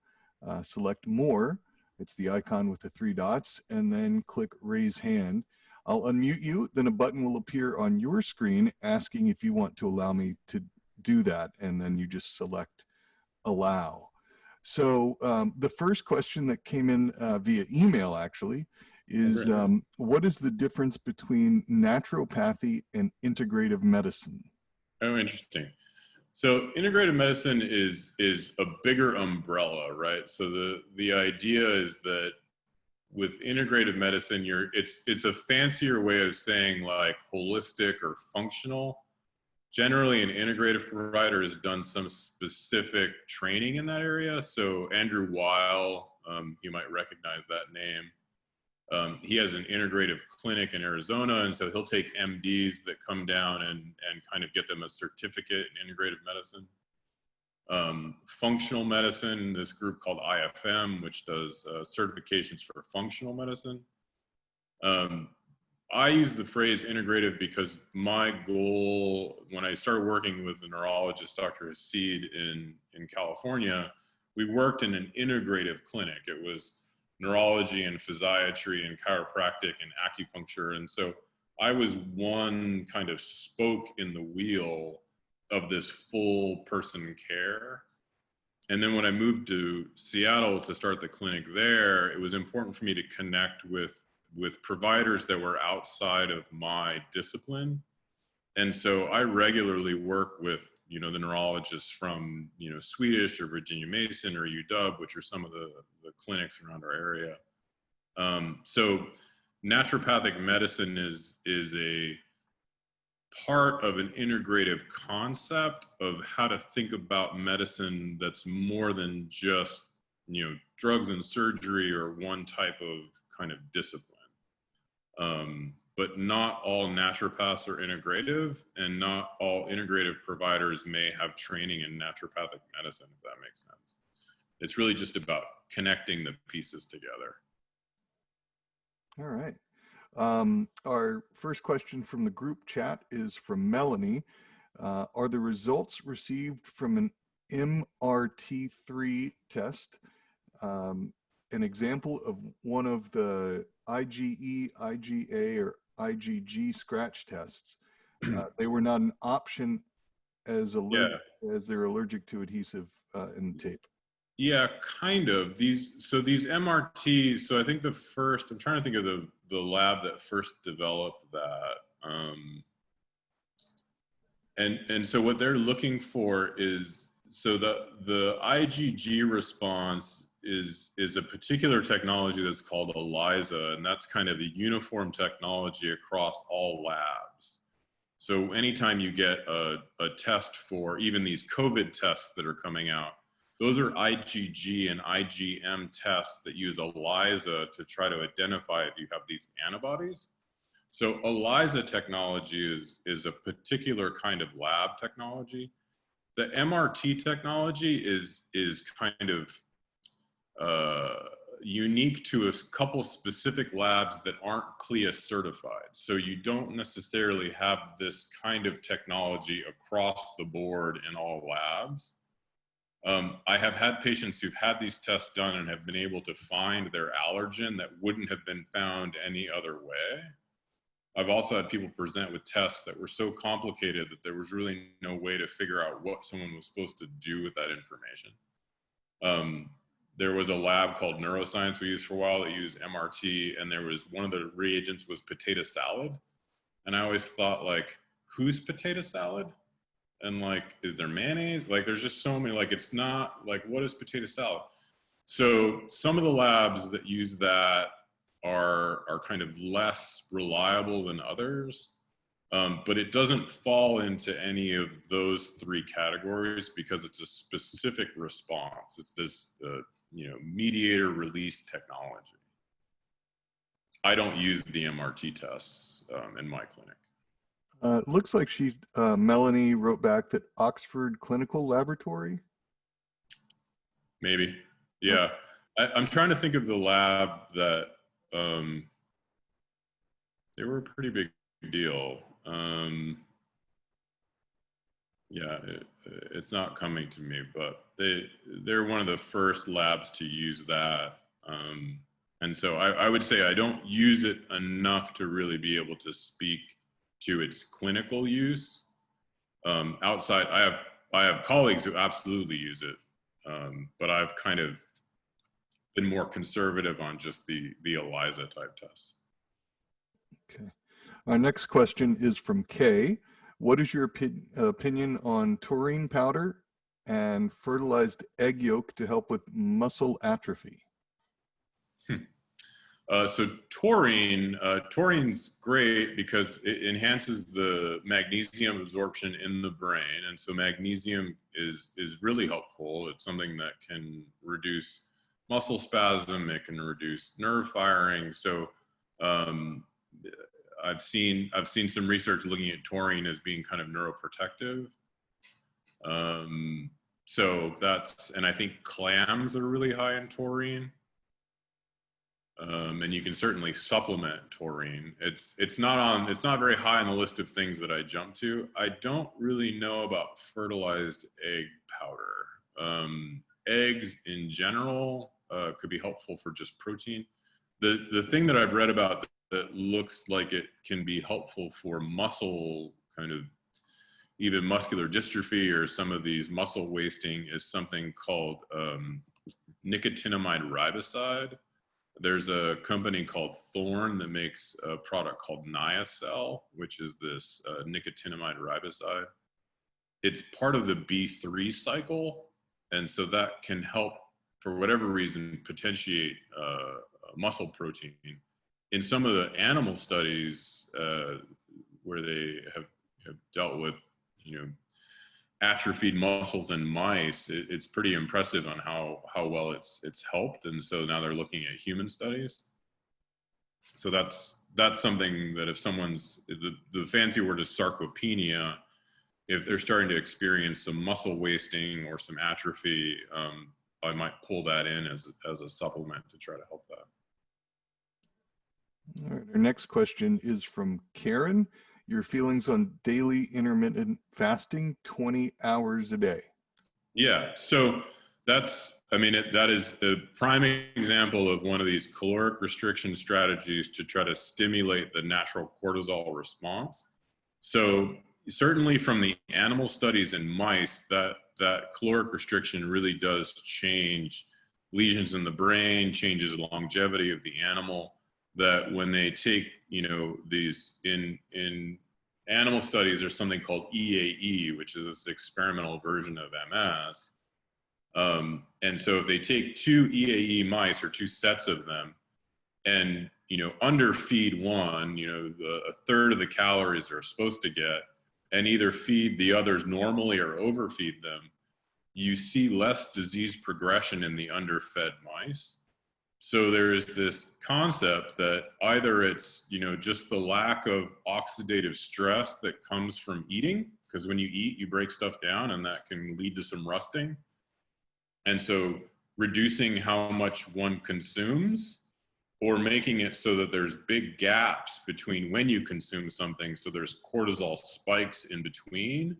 Select more, it's the icon with the 3 dots, and then click raise hand. I'll unmute you, then a button will appear on your screen asking if you want to allow me to do that, and then you just select allow. So the first question that came in via email actually is what is the difference between naturopathy and integrative medicine? Oh, interesting. So integrative medicine is a bigger umbrella, right? So the idea is that with integrative medicine, it's a fancier way of saying like holistic or functional. Generally, an integrative provider has done some specific training in that area. So Andrew Weil, you might recognize that name. He has an integrative clinic in Arizona, and so he'll take MDs that come down and kind of get them a certificate in integrative medicine. Functional medicine, this group called IFM, which does certifications for functional medicine. I use the phrase integrative because my goal, when I started working with the neurologist, Dr. Hasid in California, we worked in an integrative clinic. It was neurology and physiatry and chiropractic and acupuncture. And so I was one kind of spoke in the wheel of this full person care. And then when I moved to Seattle to start the clinic there, it was important for me to connect with providers that were outside of my discipline. And so I regularly work with, the neurologists from, Swedish or Virginia Mason or UW, which are some of the clinics around our area. So naturopathic medicine is a part of an integrative concept of how to think about medicine that's more than just, drugs and surgery or one type of kind of discipline. But not all naturopaths are integrative, and not all integrative providers may have training in naturopathic medicine, if that makes sense. It's really just about connecting the pieces together. All right. Our first question from the group chat is from Melanie. Are the results received from an MRT3 test an example of one of the IgE, IgA, or IgG scratch tests? They were not an option as they're allergic to adhesive in tape. Yeah, kind of. These MRT, so I think I'm trying to think of the lab that first developed that. And so what they're looking for is, so the IgG response is a particular technology that's called ELISA, and that's kind of a uniform technology across all labs. So anytime you get a test for even these COVID tests that are coming out, those are IgG and IgM tests that use ELISA to try to identify if you have these antibodies. So ELISA technology is a particular kind of lab technology. The MRT technology is kind of unique to a couple specific labs that aren't CLIA certified. So you don't necessarily have this kind of technology across the board in all labs. I have had patients who've had these tests done and have been able to find their allergen that wouldn't have been found any other way. I've also had people present with tests that were so complicated that there was really no way to figure out what someone was supposed to do with that information. There was a lab called Neuroscience we used for a while that used MRT, and there was one of the reagents was potato salad. And I always thought, like, whose potato salad? And like, is there mayonnaise? Like, there's just so many, like, it's not like, what is potato salad? So some of the labs that use that are kind of less reliable than others. But it doesn't fall into any of those three categories because it's a specific response. It's this, mediator release technology. I don't use the MRT tests in my clinic. It looks like Melanie wrote back that Oxford Clinical Laboratory. Maybe, yeah. I'm trying to think of the lab that they were a pretty big deal. Yeah, it's not coming to me, but they're one of the first labs to use that. And so I would say I don't use it enough to really be able to speak to its clinical use. Outside, I have colleagues who absolutely use it, but I've kind of been more conservative on just the ELISA type tests. Okay. Our next question is from Kay. What is your opinion on taurine powder and fertilized egg yolk to help with muscle atrophy? So taurine's great because it enhances the magnesium absorption in the brain. And so magnesium is really helpful. It's something that can reduce muscle spasm. It can reduce nerve firing. So I've seen some research looking at taurine as being kind of neuroprotective. So and I think clams are really high in taurine. And you can certainly supplement taurine. It's not very high on the list of things that I jump to. I don't really know about fertilized egg powder. Eggs in general could be helpful for just protein. The thing that I've read about that looks like it can be helpful for muscle, kind of even muscular dystrophy or some of these muscle wasting, is something called nicotinamide riboside. There's a company called Thorne that makes a product called Niacel, which is this nicotinamide riboside. It's part of the B3 cycle, and so that can help, for whatever reason, potentiate muscle protein. In some of the animal studies where they have dealt with, atrophied muscles in mice, it's pretty impressive on how well it's helped. And so now they're looking at human studies. So that's something that if someone's, the fancy word is sarcopenia, if they're starting to experience some muscle wasting or some atrophy, I might pull that in as a supplement to try to help that. All right, our next question is from Karen. Your feelings on daily intermittent fasting, 20 hours a day? Yeah, so that is a prime example of one of these caloric restriction strategies to try to stimulate the natural cortisol response. So certainly from the animal studies in mice, that caloric restriction really does change lesions in the brain, changes the longevity of the animal. That when they take, these in animal studies, there's something called EAE, which is this experimental version of MS. And so if they take two EAE mice or two sets of them and, underfeed one, a third of the calories they're supposed to get, and either feed the others normally or overfeed them, you see less disease progression in the underfed mice. So there is this concept that either it's, just the lack of oxidative stress that comes from eating, because when you eat, you break stuff down and that can lead to some rusting. And so reducing how much one consumes, or making it so that there's big gaps between when you consume something, so there's cortisol spikes in between,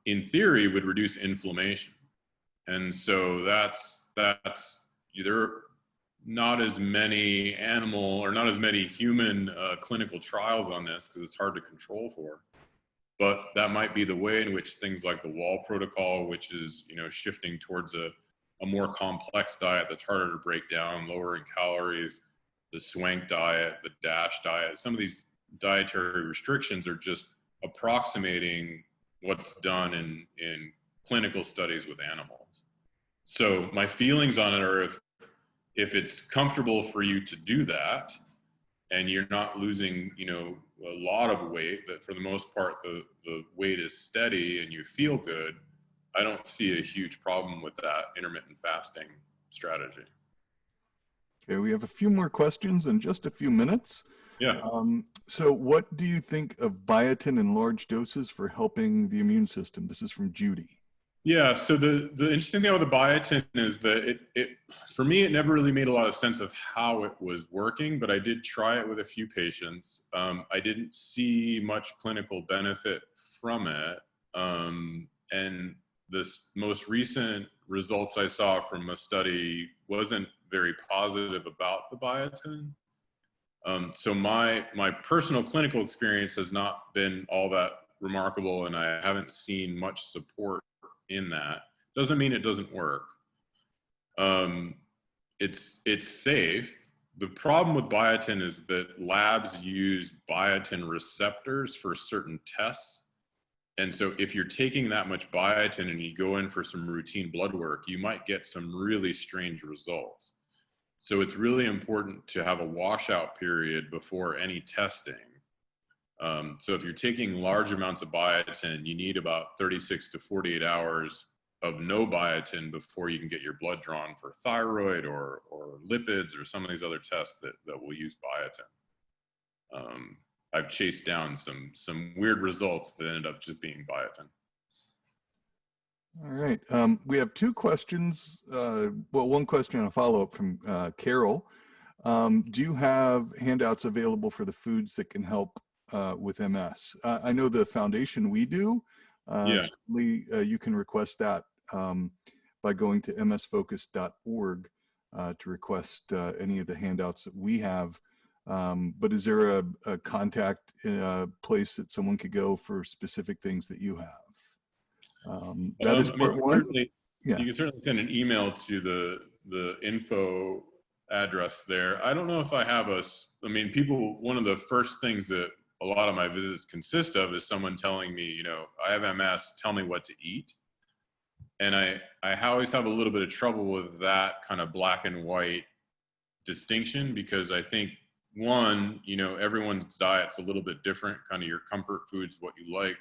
in theory would reduce inflammation. And so that's either not as many animal or not as many human clinical trials on this, because it's hard to control for. But that might be the way in which things like the wall protocol, which is, you know, shifting towards a more complex diet that's harder to break down, lower in calories, the swank diet, the DASH diet, some of these dietary restrictions are just approximating what's done in clinical studies with animals. So my feelings on it are, if it's comfortable for you to do that, and you're not losing, you know, a lot of weight, that for the most part the weight is steady and you feel good, I don't see a huge problem with that intermittent fasting strategy. Okay, we have a few more questions in just a few minutes. Yeah. So what do you think of biotin in large doses for helping the immune system? This is from Judy. Yeah, so the interesting thing about the biotin is that it for me, it never really made a lot of sense of how it was working, but I did try it with a few patients. I didn't see much clinical benefit from it. And this most recent results I saw from a study wasn't very positive about the biotin. So my personal clinical experience has not been all that remarkable, and I haven't seen much support in that. Doesn't mean it doesn't work. It's safe. The problem with biotin is that labs use biotin receptors for certain tests. And so if you're taking that much biotin and you go in for some routine blood work, you might get some really strange results. So it's really important to have a washout period before any testing. So if you're taking large amounts of biotin, you need about 36 to 48 hours of no biotin before you can get your blood drawn for thyroid or lipids or some of these other tests that will use biotin. I've chased down some weird results that ended up just being biotin. All right. We have two questions. Well, one question and a follow-up from Carol. Do you have handouts available for the foods that can help with MS? I know the foundation we do. Yeah. Certainly, you can request that by going to msfocus.org to request any of the handouts that we have. But is there a contact place that someone could go for specific things that you have? That is part one. Yeah. You can certainly send an email to the info address there. I don't know if I have one of the first things that a lot of my visits consist of is someone telling me, you know, I have MS, tell me what to eat. And I always have a little bit of trouble with that kind of black and white distinction, because I think, one, you know, everyone's diet's a little bit different, kind of your comfort foods, what you like.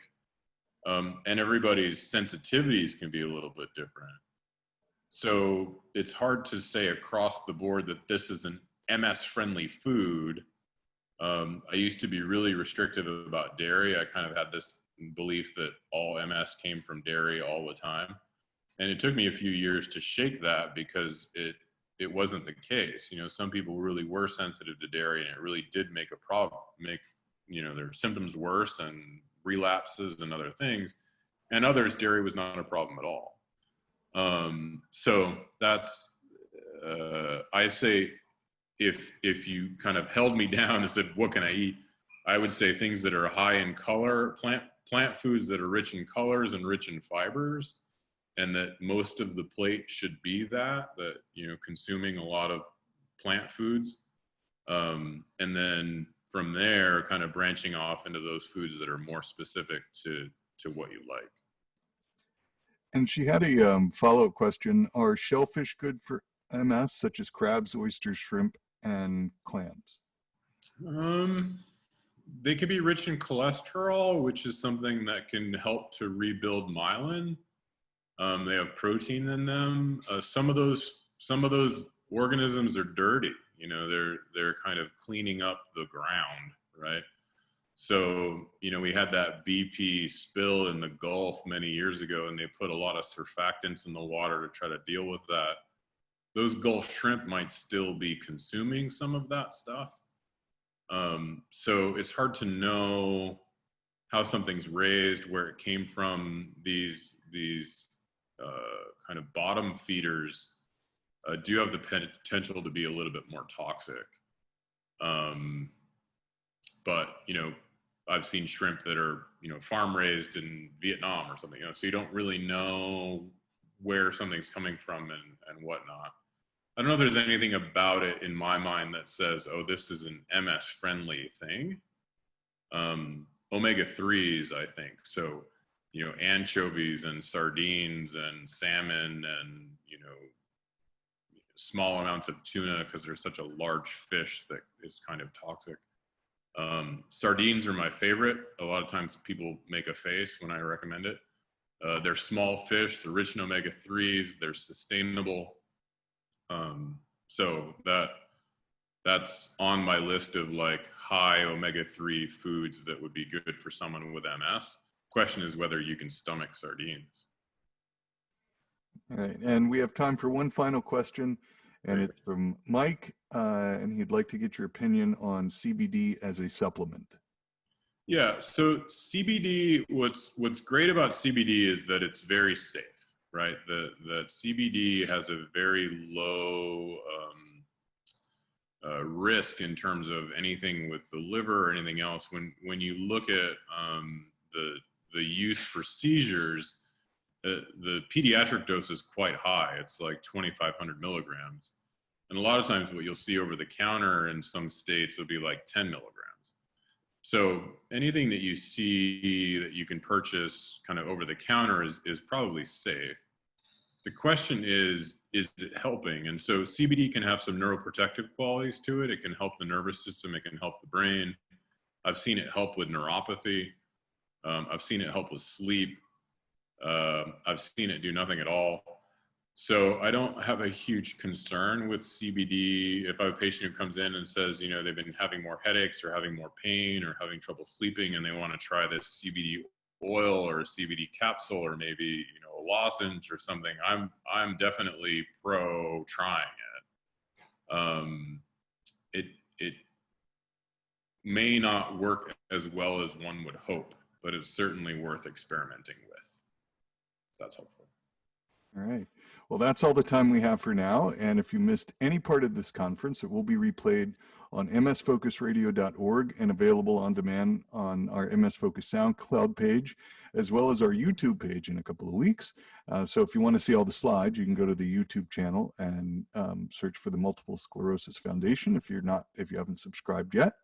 And everybody's sensitivities can be a little bit different. So it's hard to say across the board that this is an MS-friendly food. I used to be really restrictive about dairy. I kind of had this belief that all MS came from dairy all the time. And it took me a few years to shake that, because it wasn't the case. You know, some people really were sensitive to dairy, and it really did make a problem, make, you know, their symptoms worse and relapses and other things. And others, dairy was not a problem at all. So that's, I say, if you kind of held me down and said, what can I eat? I would say things that are high in color, plant foods that are rich in colors and rich in fibers, and that most of the plate should be that, you know, consuming a lot of plant foods. And then from there, kind of branching off into those foods that are more specific to what you like. And she had a follow-up question. Are shellfish good for MS, such as crabs, oysters, shrimp, and clams? They could be rich in cholesterol, which is something that can help to rebuild myelin. They have protein in them. Some of those organisms are dirty. You know, they're kind of cleaning up the ground, right? So, we had that BP spill in the Gulf many years ago, and they put a lot of surfactants in the water to try to deal with that. Those Gulf shrimp might still be consuming some of that stuff. So it's hard to know how something's raised, where it came from. These kind of bottom feeders do have the potential to be a little bit more toxic. But, I've seen shrimp that are, farm raised in Vietnam or something, so you don't really know where something's coming from and whatnot. I don't know if there's anything about it in my mind that says, oh, this is an MS friendly thing. Omega-3s, I think. So, anchovies and sardines and salmon and, small amounts of tuna, because they're such a large fish that is kind of toxic. Sardines are my favorite. A lot of times people make a face when I recommend it. They're small fish, they're rich in omega-3s, they're sustainable. So that's on my list of like high omega-3 foods that would be good for someone with MS. Question is whether you can stomach sardines. All right, and we have time for one final question, and it's from Mike, and he'd like to get your opinion on CBD as a supplement. Yeah, so CBD, what's great about CBD is that it's very safe, right? That CBD has a very low risk in terms of anything with the liver or anything else. When you look at the use for seizures, the pediatric dose is quite high. It's like 2,500 milligrams. And a lot of times what you'll see over the counter in some states will be like 10 milligrams. So anything that you see that you can purchase kind of over the counter is probably safe. The question is it helping? And so CBD can have some neuroprotective qualities to it. It can help the nervous system. It can help the brain. I've seen it help with neuropathy. I've seen it help with sleep. I've seen it do nothing at all. So I don't have a huge concern with CBD. If I have a patient who comes in and says, they've been having more headaches or having more pain or having trouble sleeping, and they want to try this CBD oil or a CBD capsule or maybe, a lozenge or something, I'm definitely pro trying it. It may not work as well as one would hope, but it's certainly worth experimenting with. That's helpful. All right. Well, that's all the time we have for now. And if you missed any part of this conference, it will be replayed on msfocusradio.org and available on demand on our MS Focus SoundCloud page, as well as our YouTube page in a couple of weeks. So if you want to see all the slides, you can go to the YouTube channel and search for the Multiple Sclerosis Foundation if you haven't subscribed yet.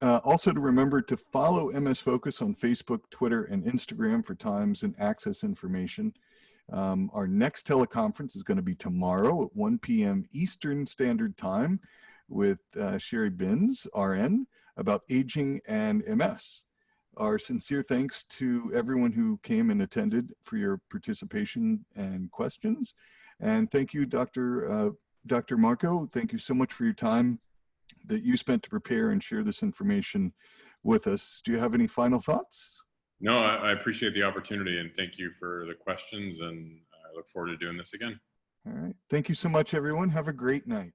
Also to remember to follow MS Focus on Facebook, Twitter, and Instagram for times and access information. Our next teleconference is going to be tomorrow at 1 p.m. Eastern Standard Time with Sherry Binns, RN, about aging and MS. Our sincere thanks to everyone who came and attended for your participation and questions. And thank you, Dr. Marco. Thank you so much for your time that you spent to prepare and share this information with us. Do you have any final thoughts? No, I appreciate the opportunity, and thank you for the questions, and I look forward to doing this again. All right. Thank you so much, everyone. Have a great night.